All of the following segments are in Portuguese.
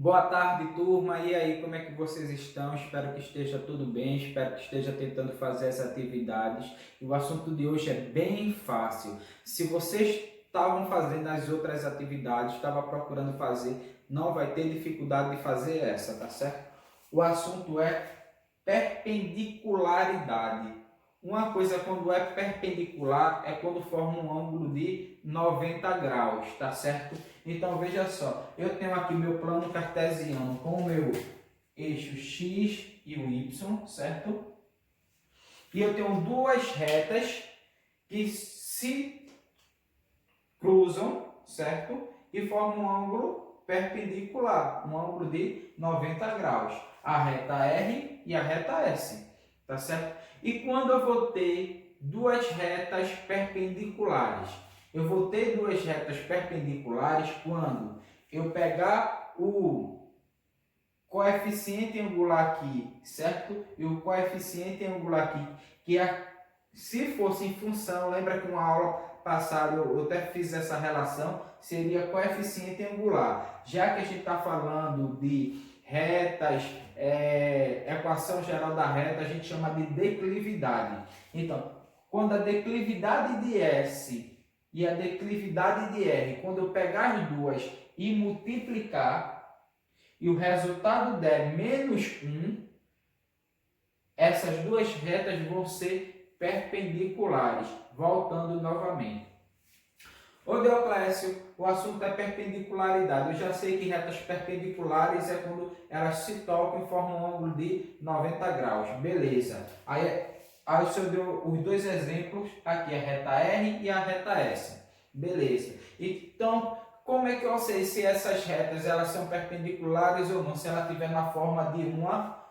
Boa tarde, turma. E aí, como é que vocês estão? Espero que esteja tudo bem, espero que esteja tentando fazer as atividades. E o assunto de hoje é bem fácil. Se vocês estavam fazendo as outras atividades, estava procurando fazer, não vai ter dificuldade de fazer essa, tá certo? O assunto é perpendicularidade. Uma coisa quando é perpendicular é quando forma um ângulo de 90 graus, tá certo? Então veja só, eu tenho aqui meu plano cartesiano com o meu eixo x e o y, certo? E eu tenho duas retas que se cruzam, certo? E formam um ângulo perpendicular, um ângulo de 90 graus. A reta R e a reta S, tá certo? E quando eu vou ter duas retas perpendiculares? Eu vou ter duas retas perpendiculares quando eu pegar o coeficiente angular aqui, certo? E o coeficiente angular aqui, que se fosse em função, lembra que uma aula passada eu até fiz essa relação, seria coeficiente angular. Já que a gente está falando de retas, equação geral da reta, a gente chama de declividade. Então, quando a declividade de S e a declividade de R, quando eu pegar as duas e multiplicar, e o resultado der menos 1, essas duas retas vão ser perpendiculares. Voltando novamente. Ô Deoclésio, o assunto é perpendicularidade. Eu já sei que retas perpendiculares é quando elas se tocam e formam um ângulo de 90 graus. Beleza. Aí o senhor deu os dois exemplos, aqui a reta R e a reta S. Beleza. Então, como é que eu sei se essas retas elas são perpendiculares ou não? Se ela estiver na forma de uma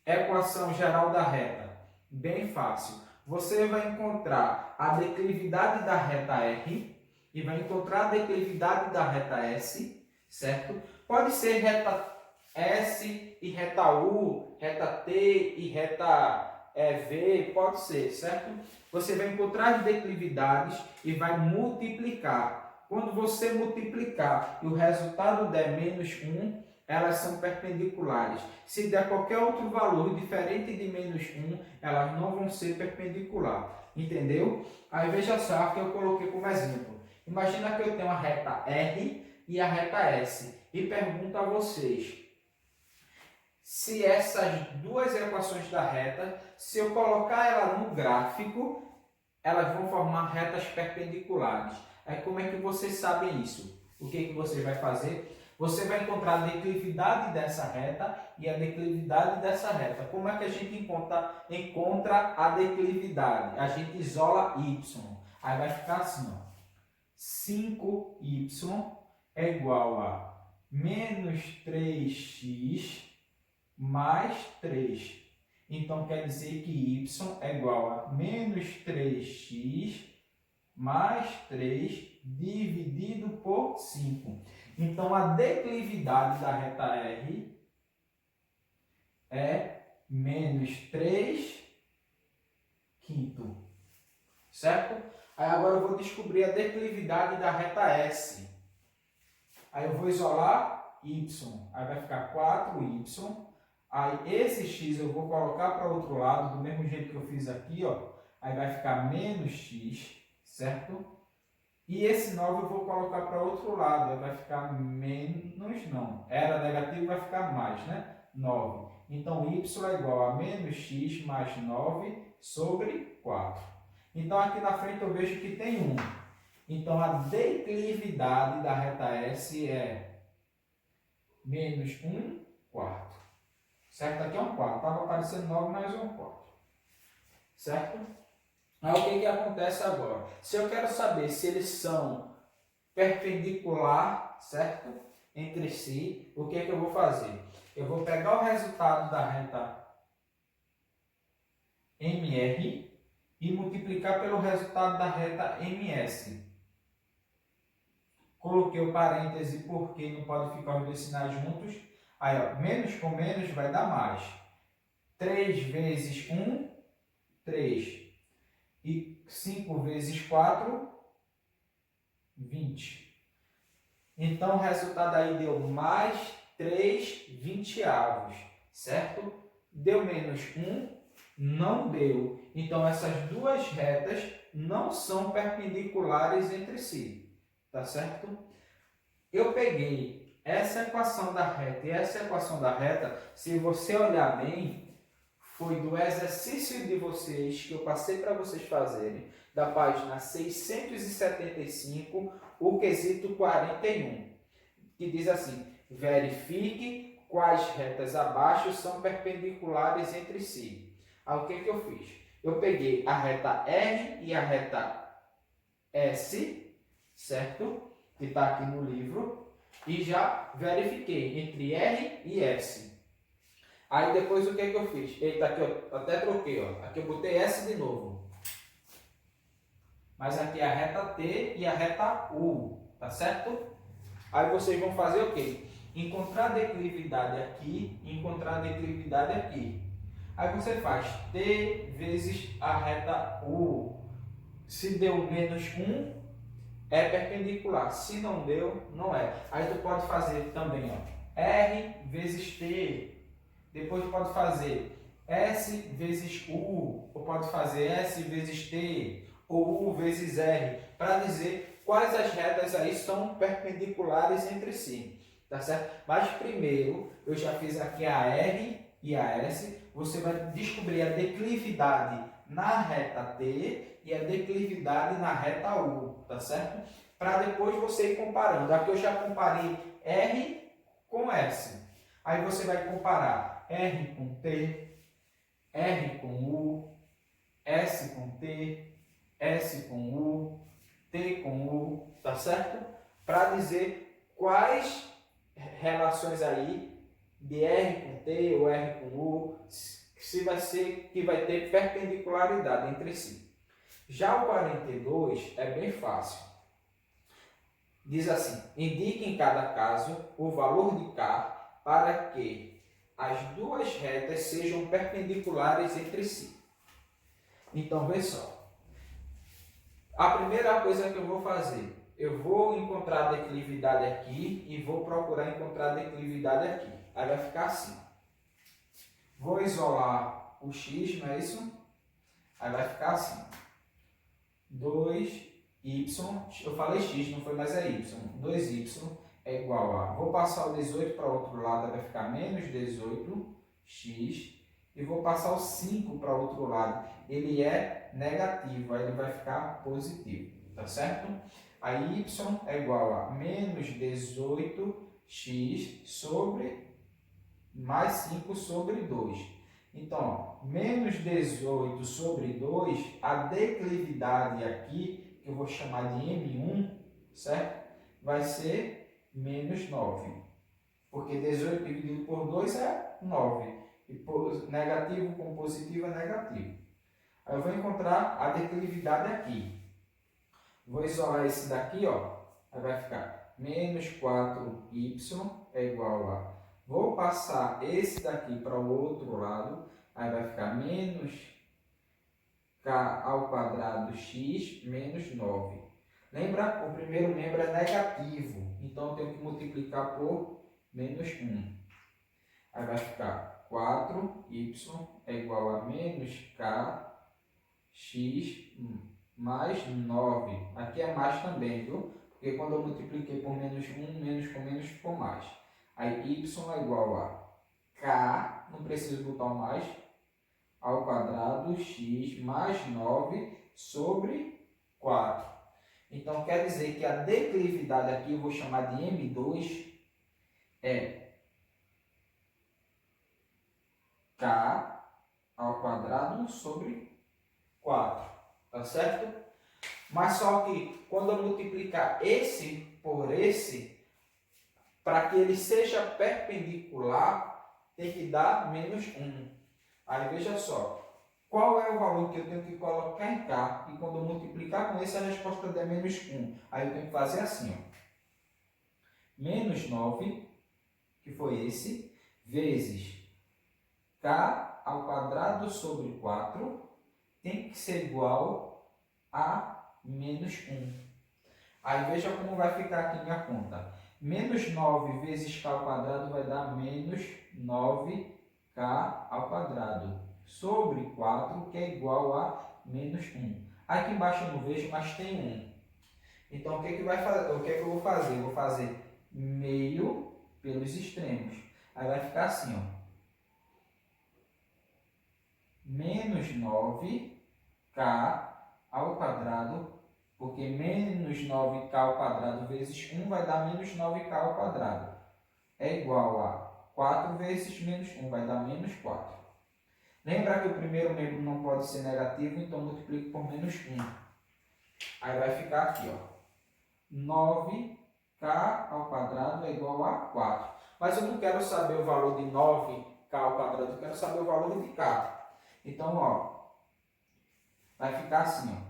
equação geral da reta. Bem fácil. Você vai encontrar a declividade da reta R e vai encontrar a declividade da reta S, certo? Pode ser reta S e reta U, reta T e reta V, pode ser, certo? Você vai encontrar as declividades e vai multiplicar. Quando você multiplicar e o resultado der menos 1, elas são perpendiculares. Se der qualquer outro valor diferente de menos 1, elas não vão ser perpendiculares. Entendeu? Aí veja só, aqui eu coloquei como exemplo. Imagina que eu tenho a reta R e a reta S. E pergunto a vocês, se essas duas equações da reta, se eu colocar ela no gráfico, elas vão formar retas perpendiculares. Aí como é que vocês sabem isso? O que você vai fazer? Você vai encontrar a declividade dessa reta e a declividade dessa reta. Como é que a gente encontra a declividade? A gente isola y. Aí vai ficar assim, ó. 5y é igual a menos 3x mais 3. Então, quer dizer que y é igual a menos 3x mais 3 dividido por 5. Então, a declividade da reta R é menos 3 quinto. Certo? Aí agora eu vou descobrir a declividade da reta S. Aí eu vou isolar y. Aí vai ficar 4y. Aí esse x eu vou colocar para o outro lado, do mesmo jeito que eu fiz aqui, ó. Aí vai ficar menos x, certo? E esse 9 eu vou colocar para o outro lado, aí vai ficar menos, não. Era negativo, vai ficar mais, né? 9. Então, y é igual a menos x mais 9 sobre 4. Então, aqui na frente eu vejo que tem 1. Então, a declividade da reta S é menos 1 quarto. Certo? Aqui é um quarto. Estava aparecendo 9 mais 1 quarto. Certo? Aí o que acontece agora? Se eu quero saber se eles são perpendicular, certo? Entre si, o que eu vou fazer? Eu vou pegar o resultado da reta MR e multiplicar pelo resultado da reta MS. Coloquei o parêntese porque não pode ficar os dois sinais juntos. Aí, ó, menos com menos vai dar mais. 3 vezes 1, 3. E 5 vezes 4, 20. Então, o resultado aí deu mais 3/20, certo? Deu menos 1? Não deu. Então, essas duas retas não são perpendiculares entre si, tá certo? Eu peguei essa equação da reta e essa equação da reta, se você olhar bem, foi do exercício de vocês que eu passei para vocês fazerem, da página 675, o quesito 41, que diz assim: verifique quais retas abaixo são perpendiculares entre si. Aí o que eu fiz? Eu peguei a reta R e a reta S, certo? Que está aqui no livro, e já verifiquei entre R e S. Aí depois o que eu fiz? Eita, aqui eu até troquei, ó. Aqui eu botei S de novo. Mas aqui é a reta T e a reta U, tá certo? Aí vocês vão fazer o quê? Encontrar a declividade aqui, encontrar a declividade aqui. Aí você faz T vezes a reta U. Se deu menos 1, é perpendicular. Se não deu, não é. Aí tu pode fazer também, ó, R vezes T. Depois pode fazer S vezes U. Ou pode fazer S vezes T. Ou U vezes R. Para dizer quais as retas aí são perpendiculares entre si. Tá certo? Mas primeiro, eu já fiz aqui a R e a S. Você vai descobrir a declividade na reta T e a declividade na reta U, tá certo? Para depois você ir comparando. Aqui eu já comparei R com S. Aí você vai comparar R com T, R com U, S com T, S com U, T com U, tá certo? Para dizer quais relações aí de R com T ou R com U, se vai ser que vai ter perpendicularidade entre si. Já o 42 é bem fácil. Diz assim: indique em cada caso o valor de K para que as duas retas sejam perpendiculares entre si. Então, vê só. A primeira coisa que eu vou fazer, eu vou encontrar a declividade aqui e vou procurar encontrar a declividade aqui. Aí vai ficar assim. Vou isolar o x, não é isso? Aí vai ficar assim. 2y, eu falei x, não foi, mas é y. 2y é igual a... Vou passar o 18 para o outro lado, vai ficar menos 18x. E vou passar o 5 para o outro lado. Ele é negativo, aí ele vai ficar positivo, tá certo? Aí y é igual a menos 18x sobre mais 5 sobre 2. Então, ó, menos 18 sobre 2, a declividade aqui, que eu vou chamar de M1, certo? Vai ser menos 9. Porque 18 dividido por 2 é 9. E negativo com positivo é negativo. Aí eu vou encontrar a declividade aqui. Vou isolar esse daqui, ó. Aí vai ficar menos 4y é igual a... Vou passar esse daqui para o outro lado. Aí vai ficar menos k ao quadrado x menos 9. Lembra? O primeiro membro é negativo. Então eu tenho que multiplicar por menos 1. Aí vai ficar 4y é igual a menos k x mais 9. Aqui é mais também, viu? Porque quando eu multipliquei por menos 1, menos com menos ficou mais. Aí y é igual a k, não preciso botar o mais, ao quadrado x mais 9 sobre 4. Então quer dizer que a declividade aqui eu vou chamar de M2 é k ao quadrado sobre 4, tá certo? Mas só que quando eu multiplicar esse por esse, para que ele seja perpendicular, tem que dar menos 1. Aí veja só, qual é o valor que eu tenho que colocar em K? E quando eu multiplicar com esse, a resposta der menos 1. Aí eu tenho que fazer assim, ó. Menos 9, que foi esse, vezes K ao quadrado sobre 4, tem que ser igual a menos 1. Aí veja como vai ficar aqui minha conta. Menos 9 vezes k ao quadrado vai dar menos 9k ao quadrado sobre 4, que é igual a menos 1. Aqui embaixo eu não vejo, mas tem 1. Então, o que eu vou fazer? Eu vou fazer meio pelos extremos. Aí vai ficar assim, ó. Menos 9k ao quadrado, porque menos 9k ao quadrado vezes 1 vai dar menos 9k ao quadrado. É igual a 4 vezes menos 1, vai dar menos 4. Lembra que o primeiro membro não pode ser negativo, então multiplico por menos 1. Aí vai ficar aqui, ó. 9k ao quadrado é igual a 4. Mas eu não quero saber o valor de 9k ao quadrado, eu quero saber o valor de k. Então, ó, vai ficar assim, ó.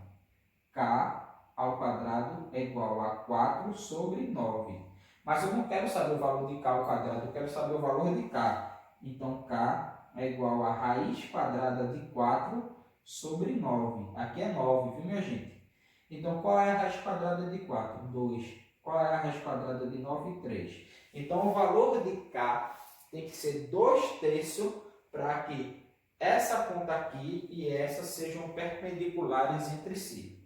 K ao quadrado é igual a 4 sobre 9. Mas eu não quero saber o valor de k ao quadrado, eu quero saber o valor de k. Então, k é igual a raiz quadrada de 4 sobre 9. Aqui é 9, viu, minha gente? Então, qual é a raiz quadrada de 4? 2. Qual é a raiz quadrada de 9? 3. Então, o valor de k tem que ser 2 terços para que essa ponta aqui e essa sejam perpendiculares entre si.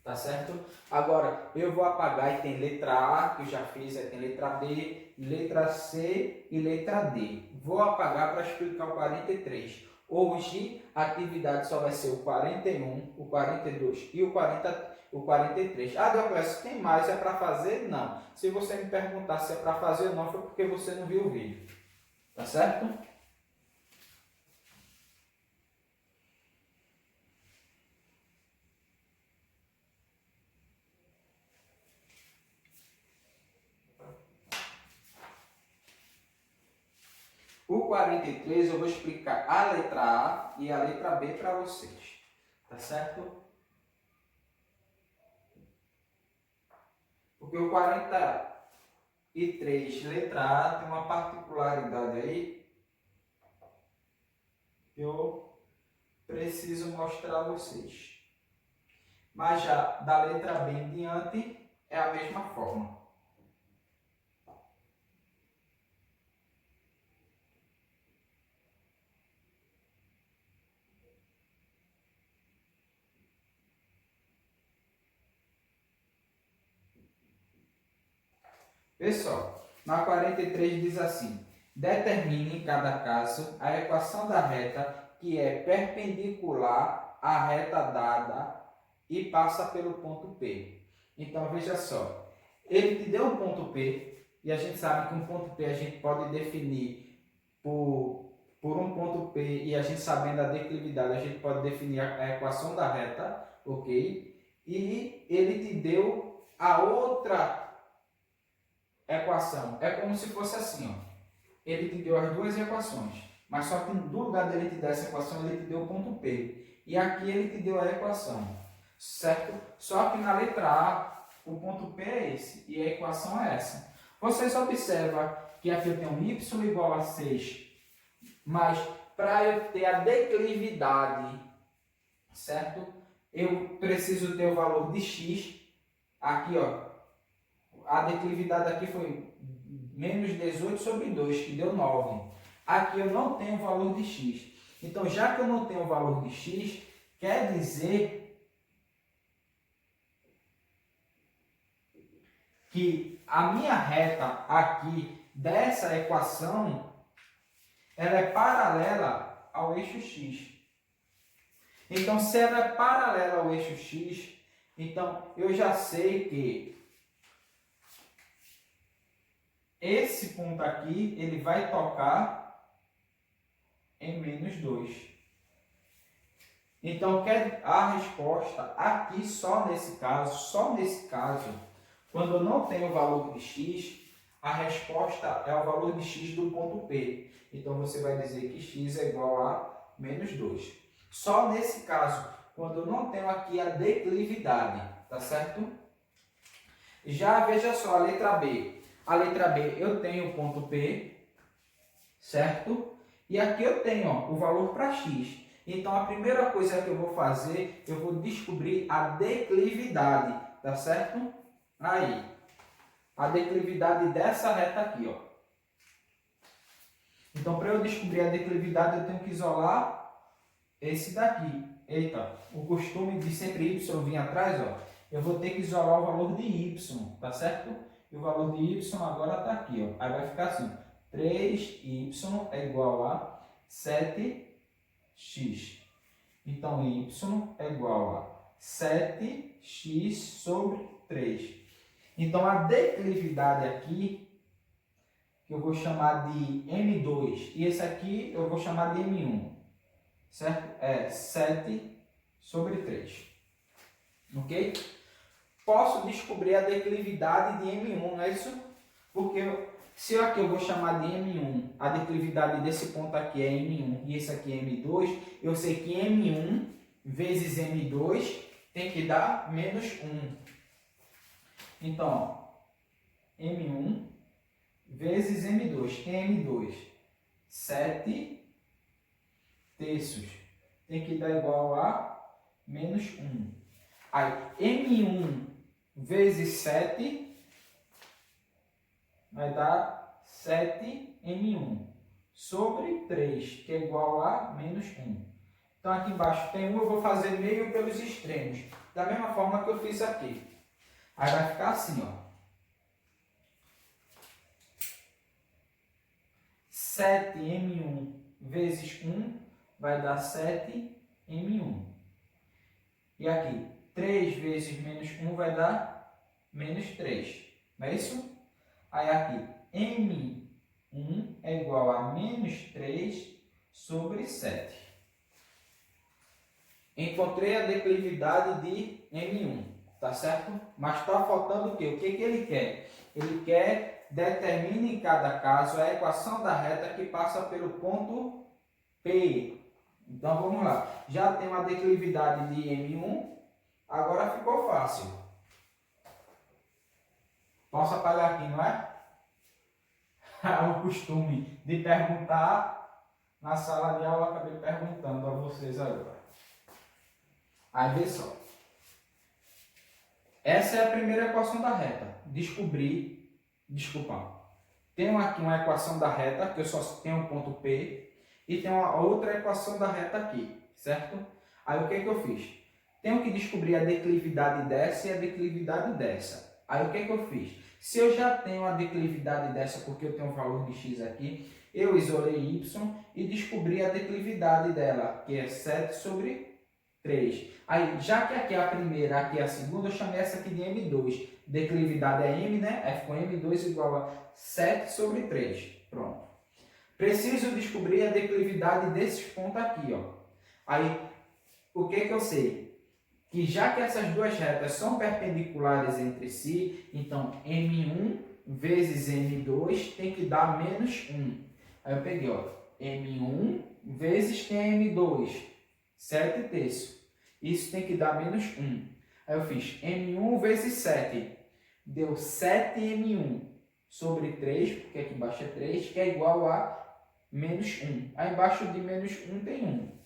Tá certo? Agora, eu vou apagar e tem letra A, que eu já fiz, aí tem letra B, letra C e letra D. Vou apagar para explicar o 43. Hoje, a atividade só vai ser o 41, o 42 e o 43. Ah, Deoclésio, tem mais? É para fazer? Não. Se você me perguntar se é para fazer ou não, foi porque você não viu o vídeo. Tá certo? O 43 eu vou explicar a letra A e a letra B para vocês. Tá certo? Porque o 43, letra A, tem uma particularidade aí que eu preciso mostrar a vocês. Mas já da letra B em diante é a mesma forma. Pessoal, na 43 diz assim: determine em cada caso a equação da reta que é perpendicular à reta dada e passa pelo ponto P. Então, veja só, ele te deu um ponto P, e a gente sabe que um ponto P a gente pode definir por um ponto P, e a gente sabendo a declividade, a gente pode definir a equação da reta, ok? E ele te deu a outra equação. É como se fosse assim, ó. Ele te deu as duas equações, mas só que no lugar dele te dar essa equação, ele te deu o ponto P. E aqui ele te deu a equação, certo? Só que na letra A, o ponto P é esse e a equação é essa. Vocês observam que aqui eu tenho y igual a 6, mas para eu ter a declividade, certo? Eu preciso ter o valor de x. Aqui, ó, a declividade aqui foi menos 18 sobre 2, que deu 9. Aqui eu não tenho o valor de x. Então, já que eu não tenho o valor de x, quer dizer que a minha reta aqui dessa equação, ela é paralela ao eixo x. Então, se ela é paralela ao eixo x, então eu já sei que esse ponto aqui, ele vai tocar em menos 2. Então, a resposta aqui, só nesse caso, quando eu não tenho o valor de x, a resposta é o valor de x do ponto P. Então, você vai dizer que x é igual a menos 2. Só nesse caso, quando eu não tenho aqui a declividade, tá certo? Já veja só a letra B. A letra B eu tenho o ponto P, certo? E aqui eu tenho, ó, o valor para x. Então, a primeira coisa que eu vou fazer, eu vou descobrir a declividade, tá certo? Aí, a declividade dessa reta aqui, ó. Então, para eu descobrir a declividade, eu tenho que isolar esse daqui. Eita, o costume de sempre y vir atrás, ó. Eu vou ter que isolar o valor de y, tá certo? E o valor de y agora está aqui, ó. Aí vai ficar assim, 3y é igual a 7x. Então, y é igual a 7x sobre 3. Então, a declividade aqui, que eu vou chamar de M2, e esse aqui eu vou chamar de M1, certo? É 7 sobre 3. Ok? Posso descobrir a declividade de M1, não é isso? Porque se aqui eu vou chamar de M1, a declividade desse ponto aqui é M1 e esse aqui é M2, eu sei que M1 vezes M2 tem que dar menos 1. Então, ó, M1 vezes M2, que é M2? 7 terços. Tem que dar igual a menos 1. Aí, M1 vezes 7 vai dar 7M1 sobre 3, que é igual a menos 1. Então, aqui embaixo tem 1, eu vou fazer meio pelos extremos, da mesma forma que eu fiz aqui. Aí vai ficar assim, ó. 7M1 vezes 1 vai dar 7M1. E aqui, 3 vezes menos 1 vai dar menos 3. Não é isso? Aí aqui, M1 é igual a menos 3 sobre 7. Encontrei a declividade de M1, tá certo? Mas está faltando o quê? O que ele quer? Ele quer determine em cada caso a equação da reta que passa pelo ponto P. Então vamos lá. Já tem uma declividade de M1, agora ficou fácil. Posso apagar aqui, não é? É o costume de perguntar na sala de aula, acabei perguntando a vocês agora. Aí vê só. Essa é a primeira equação da reta. Tenho aqui uma equação da reta, que eu só tenho o ponto P, e tem uma outra equação da reta aqui, certo? Aí o que eu fiz? Tenho que descobrir a declividade dessa e a declividade dessa. Aí o que eu fiz? Se eu já tenho a declividade dessa, porque eu tenho o valor de x aqui, eu isolei y e descobri a declividade dela, que é 7 sobre 3. Aí, já que aqui é a primeira, aqui é a segunda, eu chamei essa aqui de M2. Declividade é M, né? Aí ficou M2 igual a 7 sobre 3. Pronto. Preciso descobrir a declividade desses pontos aqui, ó. Aí, o que eu sei? Que já que essas duas retas são perpendiculares entre si, então M1 vezes M2 tem que dar menos 1. Aí eu peguei, ó, M1 vezes quem é M2? 7 terços. Isso tem que dar menos 1. Aí eu fiz M1 vezes 7. Deu 7M1 sobre 3, porque aqui embaixo é 3, que é igual a menos 1. Aí embaixo de menos 1 tem 1.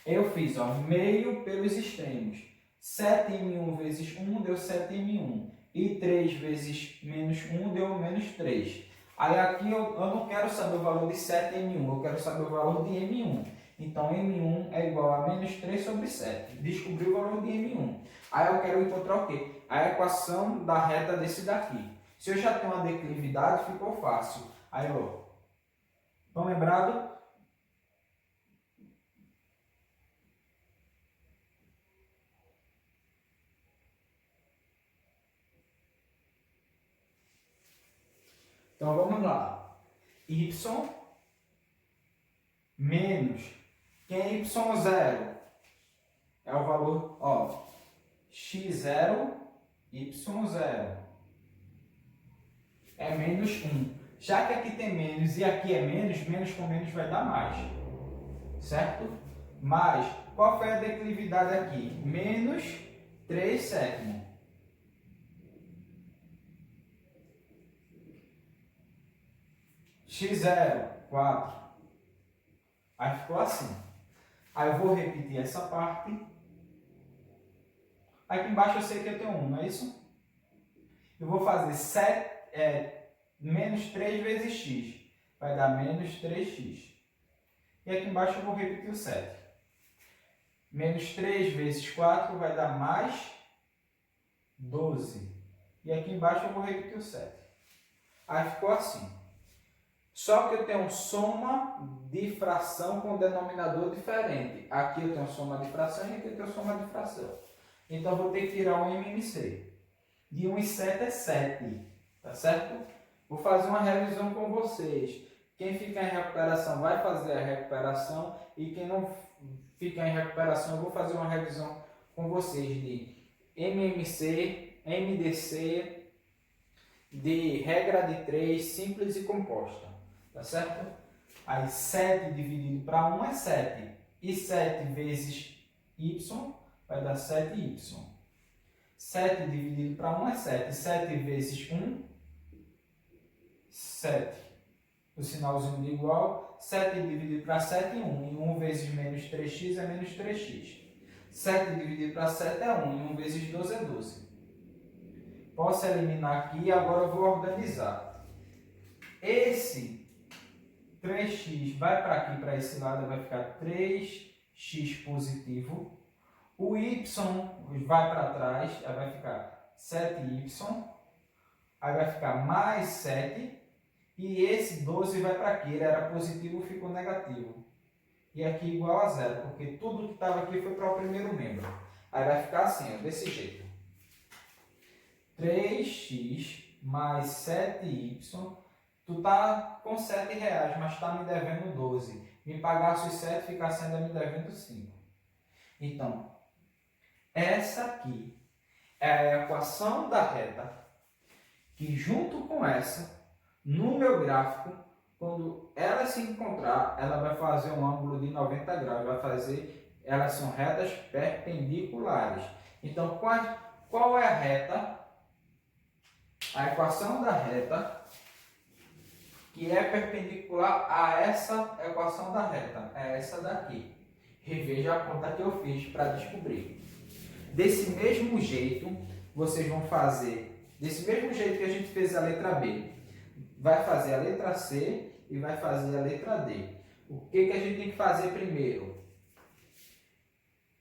Eu fiz, ó, meio pelos extremos. 7M1 vezes 1 deu 7M1. E 3 vezes menos 1 deu menos 3. Aí aqui eu não quero saber o valor de 7M1, eu quero saber o valor de M1. Então, M1 é igual a menos 3 sobre 7. Descobri o valor de M1. Aí eu quero encontrar o quê? A equação da reta desse daqui. Se eu já tenho uma declividade, ficou fácil. Aí, ó, estão lembrados? Então, vamos lá. Y menos, quem é Y0? É o valor, ó, x0, y0. É menos 1. Já que aqui tem menos e aqui é menos, menos com menos vai dar mais. Certo? Mas, qual foi a declividade aqui? Menos 3 sétimos. x0, 4. Aí ficou assim. Aí eu vou repetir essa parte. Aqui embaixo eu sei que eu tenho 1, não é isso? eu vou fazer menos 3 vezes x. Vai dar menos 3x. E aqui embaixo eu vou repetir o 7. Menos 3 vezes 4 vai dar mais 12. E aqui embaixo eu vou repetir o 7. Aí ficou assim. Só que eu tenho soma de fração com denominador diferente. Aqui eu tenho soma de fração e aqui eu tenho soma de fração. Então eu vou ter que tirar o MMC. De 1 e 7 é 7. Tá certo? Vou fazer uma revisão com vocês. Quem ficar em recuperação vai fazer a recuperação. E quem não ficar em recuperação, eu vou fazer uma revisão com vocês de MMC, MDC, de regra de 3, simples e composta. Tá certo? Aí 7 dividido para 1 é 7. E 7 vezes y vai dar 7y. 7 dividido para 1 é 7. 7 vezes 1, 7. O sinalzinho de igual. 7 dividido para 7 é 1. E 1 vezes menos 3x é menos 3x. 7 dividido para 7 é 1. E 1 vezes 12 é 12. Posso eliminar aqui e agora eu vou organizar. Esse 3x vai para aqui, para esse lado, vai ficar 3x positivo. O y vai para trás, aí vai ficar 7y. Aí vai ficar mais 7. E esse 12 vai para aqui, ele era positivo, ficou negativo. E aqui igual a zero, porque tudo que estava aqui foi para o primeiro membro. Aí vai ficar assim, ó, desse jeito. 3x mais 7y. Tu tá com R$7, mas tá me devendo 12. Me pagasse os 7, ficasse ainda me devendo 5. Então, essa aqui é a equação da reta que junto com essa, no meu gráfico, quando ela se encontrar, ela vai fazer um ângulo de 90 graus. Elas são retas perpendiculares. Então, qual é a reta? A equação da reta que é perpendicular a essa equação da reta. É essa daqui. Reveja a conta que eu fiz para descobrir. Desse mesmo jeito, vocês vão fazer, desse mesmo jeito que a gente fez a letra B, vai fazer a letra C e vai fazer a letra D. O que a gente tem que fazer primeiro?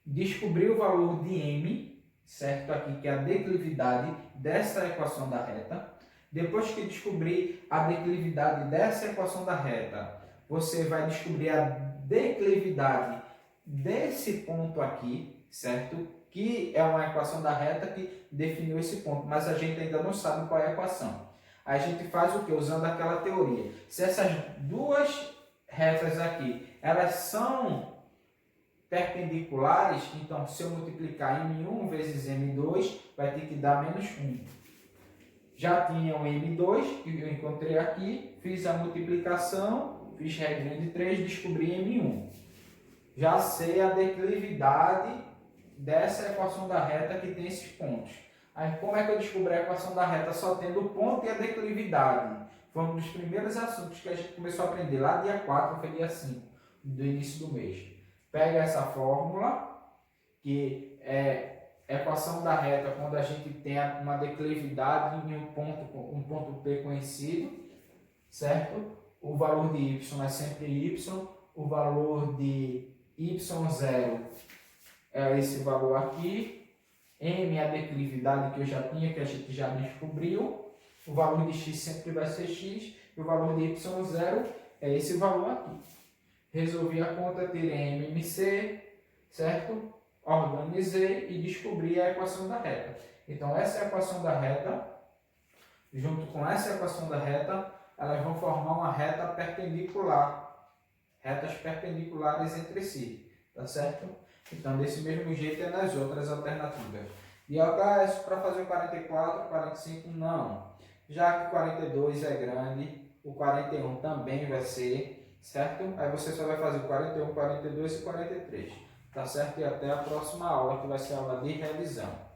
Descobrir o valor de M, certo? Aqui que é a declividade dessa equação da reta. Depois que descobrir a declividade dessa equação da reta, você vai descobrir a declividade desse ponto aqui, certo? Que é uma equação da reta que definiu esse ponto, mas a gente ainda não sabe qual é a equação. Aí a gente faz o que? Usando aquela teoria. Se essas duas retas aqui, elas são perpendiculares, então se eu multiplicar M1 vezes M2, vai ter que dar menos 1. Já tinha o M2, que eu encontrei aqui, fiz a multiplicação, fiz regrinha de 3, descobri M1. Já sei a declividade dessa equação da reta que tem esses pontos. Aí, como é que eu descobri a equação da reta só tendo o ponto e a declividade? Foi um dos primeiros assuntos que a gente começou a aprender lá dia 4, foi dia 5 do início do mês. Pega essa fórmula, que é equação da reta quando a gente tem uma declividade em um ponto P conhecido, certo? O valor de y é sempre y, o valor de y0 é esse valor aqui, m é a declividade que eu já tinha, que a gente já descobriu, o valor de x sempre vai ser x, e o valor de y0 é esse valor aqui. Resolvi a conta, tirei MMC, certo? Organizei e descobri a equação da reta. Então, essa é a equação da reta, junto com essa equação da reta, elas vão formar uma reta perpendicular. Retas perpendiculares entre si, tá certo? Então, desse mesmo jeito é nas outras alternativas. E para fazer o 44, 45, não. Já que o 42 é grande, o 41 também vai ser, certo? Aí você só vai fazer o 41, 42 e 43. Tá certo? E até a próxima aula, que vai ser a aula de revisão.